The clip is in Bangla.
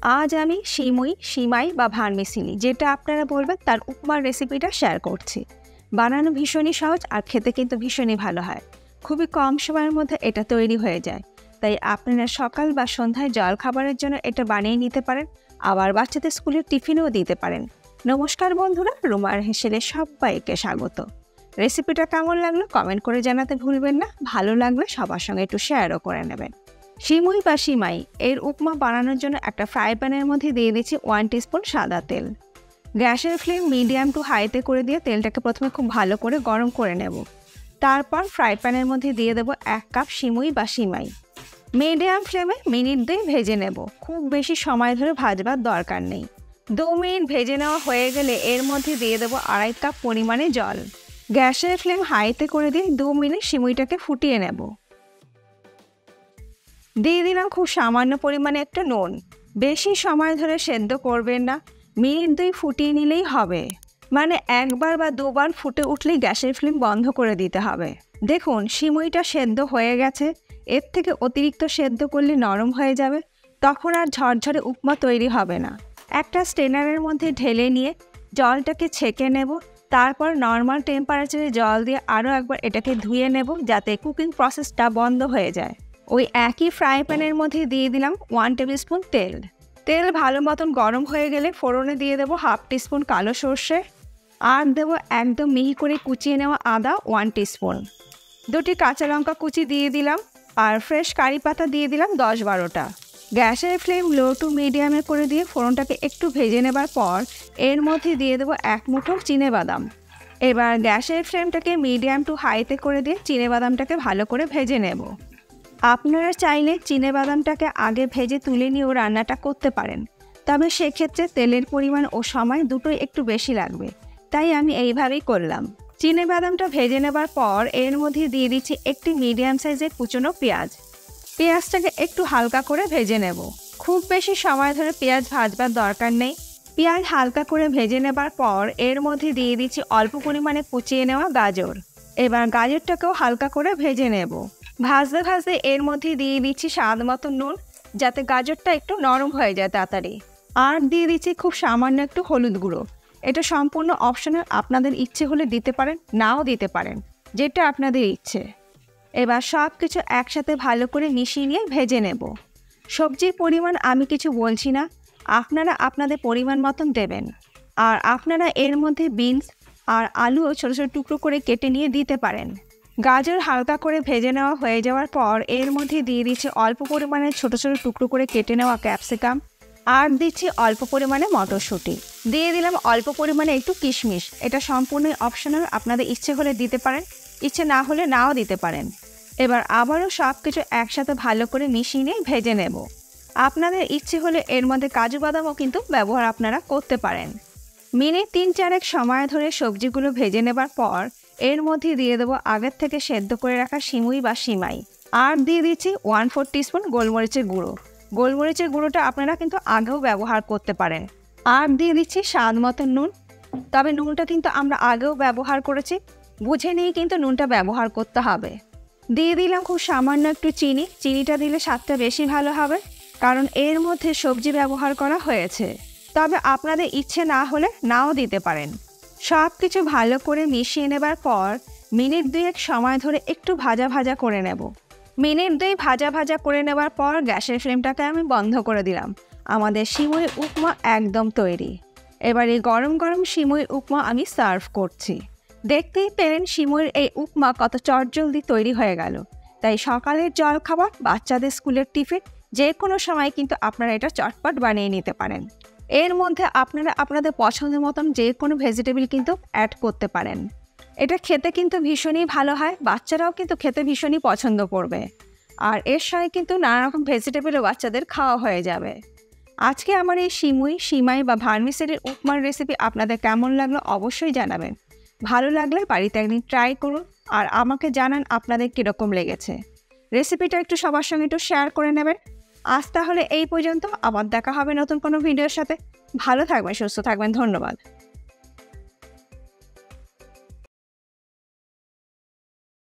আজ আমি সিমাই বা ভার্মিসেলি যেটা আপনারা বলবেন তার উপমার রেসিপিটা শেয়ার করছি। বানানো ভীষণই সহজ আর খেতে কিন্তু ভীষণই ভালো হয়। খুবই কম সময়ের মধ্যে এটা তৈরি হয়ে যায়। তাই আপনারা সকাল বা সন্ধ্যায় জলখাবারের জন্য এটা বানিয়ে নিতে পারেন, আবার বাচ্চাদের স্কুলের টিফিনেও দিতে পারেন। নমস্কার বন্ধুরা, রুমার হেসেলে সবাইকে স্বাগত। রেসিপিটা কেমন লাগলো কমেন্ট করে জানাতে ভুলবেন না। ভালো লাগলে সবার সঙ্গে একটু শেয়ারও করে নেবেন। সিমুই বা সিমাই এর উপমা বানানোর জন্য একটা ফ্রাই প্যানের মধ্যে দিয়ে দিচ্ছি 1 টিস্পুন সাদা তেল। গ্যাসের ফ্লেম মিডিয়াম টু হাইতে করে দিয়ে তেলটাকে প্রথমে খুব ভালো করে গরম করে নেব। তারপর ফ্রাই প্যানের মধ্যে দিয়ে দেবো 1 কাপ সিমুই বা সিমাই। মিডিয়াম ফ্লেমে মিনিট 2 ভেজে নেব। খুব বেশি সময় ধরে ভাজবার দরকার নেই। 2 মিনিট ভেজে নেওয়া হয়ে গেলে এর মধ্যে দিয়ে দেবো 2.5 কাপ পরিমাণে জল। গ্যাসের ফ্লেম হাইতে করে দিয়ে 2 মিনিট সিমুইটাকে ফুটিয়ে নেব। দিয়ে দিলাম খুব সামান্য পরিমাণে একটা নুন। বেশি সময় ধরে সেদ্ধ করবেন না, মিনিট 2 ফুটিয়ে নিলেই হবে। মানে একবার বা দুবার ফুটে উঠলেই গ্যাসের ফ্লেম বন্ধ করে দিতে হবে। দেখুন সিমুইটা সেদ্ধ হয়ে গেছে। এর থেকে অতিরিক্ত সেদ্ধ করলে নরম হয়ে যাবে, তখন আর ঝরঝরে উপমা তৈরি হবে না। একটা স্ট্রেনারের মধ্যে ঢেলে নিয়ে জলটাকে ছেঁকে নেব। তারপর নর্মাল টেম্পারেচারে জল দিয়ে আরও একবার এটাকে ধুয়ে নেব, যাতে কুকিং প্রসেসটা বন্ধ হয়ে যায়। ওই একই ফ্রাই প্যানের মধ্যে দিয়ে দিলাম 1 টেবিল স্পুন তেল। তেল ভালো মতন গরম হয়ে গেলে ফোড়নে দিয়ে দেবো 1/2 টিস্পুন কালো সর্ষে, আর দেবো একদম মিহি করে কুচিয়ে নেওয়া আদা 1 টিস্পুন। 2টি কাঁচা লঙ্কা কুচি দিয়ে দিলাম, আর ফ্রেশ কারি পাতা দিয়ে দিলাম 10-12টা। গ্যাসের ফ্লেম লো টু মিডিয়ামে করে দিয়ে ফোড়নটাকে একটু ভেজে নেবার পর এর মধ্যে দিয়ে দেবো 1 মুঠো চিনেবাদাম। এবার গ্যাসের ফ্লেমটাকে মিডিয়াম টু হাইতে করে দিয়ে চিনেবাদামটাকে ভালো করে ভেজে নেব। আপনারা চাইলে চিনেবাদামটাকে আগে ভেজে তুলে নিয়েও রান্নাটা করতে পারেন, তবে সেক্ষেত্রে তেলের পরিমাণ ও সময় দুটোই একটু বেশি লাগবে, তাই আমি এইভাবেই করলাম। চিনেবাদামটা ভেজে নেবার পর এর মধ্যে দিয়ে দিচ্ছি একটি মিডিয়াম সাইজের কুচনো পেঁয়াজ। পেঁয়াজটাকে একটু হালকা করে ভেজে নেব। খুব বেশি সময় ধরে পেঁয়াজ ভাজবার দরকার নেই। পেঁয়াজ হালকা করে ভেজে নেবার পর এর মধ্যে দিয়ে দিচ্ছি অল্প পরিমাণে কুচিয়ে নেওয়া গাজর। এবার গাজরটাকেও হালকা করে ভেজে নেব। ভাজতে ভাজতে এর মধ্যে দিয়ে দিচ্ছি স্বাদ মতো নুন, যাতে গাজরটা একটু নরম হয়ে যায় তাড়াতাড়ি। আর দিয়ে দিচ্ছি খুব সামান্য একটু হলুদ গুঁড়ো। এটা সম্পূর্ণ অপশনাল, আপনাদের ইচ্ছে হলে দিতে পারেন, নাও দিতে পারেন, যেটা আপনাদের ইচ্ছে। এবার সব কিছু একসাথে ভালো করে মিশিয়ে নিয়ে ভেজে নেব। সবজির পরিমাণ আমি কিছু বলছি না, আপনারা আপনাদের পরিমাণ মতন দেবেন। আর আপনারা এর মধ্যে বিনস আর আলুও ছোটো ছোটো টুকরো করে কেটে নিয়ে দিতে পারেন। গাজর হালকা করে ভেজে নেওয়া হয়ে যাওয়ার পর এর মধ্যে দিয়ে দিচ্ছি অল্প পরিমাণে ছোটো ছোটো টুকরো করে কেটে নেওয়া ক্যাপসিকাম, আর দিচ্ছি অল্প পরিমাণে মটরশুঁটি। দিয়ে দিলাম অল্প পরিমাণে একটু কিশমিশ। এটা সম্পূর্ণ অপশনাল, আপনাদের ইচ্ছে হলে দিতে পারেন, ইচ্ছে না হলে নাও দিতে পারেন। এবার আবারও সব কিছু একসাথে ভালো করে মিশিয়ে নিয়ে ভেজে নেব। আপনাদের ইচ্ছে হলে এর মধ্যে কাজু বাদামও কিন্তু ব্যবহার আপনারা করতে পারেন। মিনিট 3-4 সময় ধরে সবজিগুলো ভেজে নেবার পর এর মধ্যে দিয়ে দেবো আগের থেকে সেদ্ধ করে রাখা সিমুই বা সিমাই। আর দিয়ে দিচ্ছি 1/4 টিস্পুন গোলমরিচের গুঁড়ো। গোলমরিচের গুঁড়োটা আপনারা কিন্তু আগেও ব্যবহার করতে পারেন। আর দিয়ে দিচ্ছি স্বাদ মতো নুন, তবে নুনটা কিন্তু আমরা আগেও ব্যবহার করেছি, বুঝে নিয়ে কিন্তু নুনটা ব্যবহার করতে হবে। দিয়ে দিলাম খুব সামান্য একটু চিনি। চিনিটা দিলে স্বাদটা বেশি ভালো হবে, কারণ এর মধ্যে সবজি ব্যবহার করা হয়েছে। তবে আপনাদের ইচ্ছে না হলে নাও দিতে পারেন। সব কিছু ভালো করে মিশিয়ে নেবার পর মিনিট 2 সময় ধরে একটু ভাজা ভাজা করে নেব। মিনিট 2 ভাজা ভাজা করে নেবার পর গ্যাসের ফ্লেমটাকে আমি বন্ধ করে দিলাম। আমাদের সিমুই উপমা একদম তৈরি। এবার এই গরম গরম সিমুই উপমা আমি সার্ভ করছি। দেখতেই পেলেন সিমুইয়ের এই উপমা কত চটজলদি তৈরি হয়ে গেল। তাই সকালের জলখাবার, বাচ্চাদের স্কুলের টিফিন, যে কোনো সময় কিন্তু আপনারা এটা চটপট বানিয়ে নিতে পারেন। এর মধ্যে আপনারা আপনাদের পছন্দের মতন যে কোনো ভেজিটেবল কিন্তু অ্যাড করতে পারেন। এটা খেতে কিন্তু ভীষণই ভালো হয়, বাচ্চারাও কিন্তু খেতে ভীষণই পছন্দ করবে। আর এর সঙ্গে কিন্তু নানা রকম ভেজিটেবলও বাচ্চাদের খাওয়া হয়ে যাবে। আজকে আমার এই সিমাই বা ভার্মিসেলির উপমার রেসিপি আপনাদের কেমন লাগলো অবশ্যই জানাবেন। ভালো লাগলে বাড়িতে একদিন ট্রাই করুন, আর আমাকে জানান আপনাদের কীরকম লেগেছে। রেসিপিটা একটু সবার সঙ্গে একটু শেয়ার করে নেবেন। আজ তাহলে এই পর্যন্ত, আবার দেখা হবে নতুন কোনো ভিডিওর সাথে। ভালো থাকবেন, সুস্থ থাকবেন, ধন্যবাদ।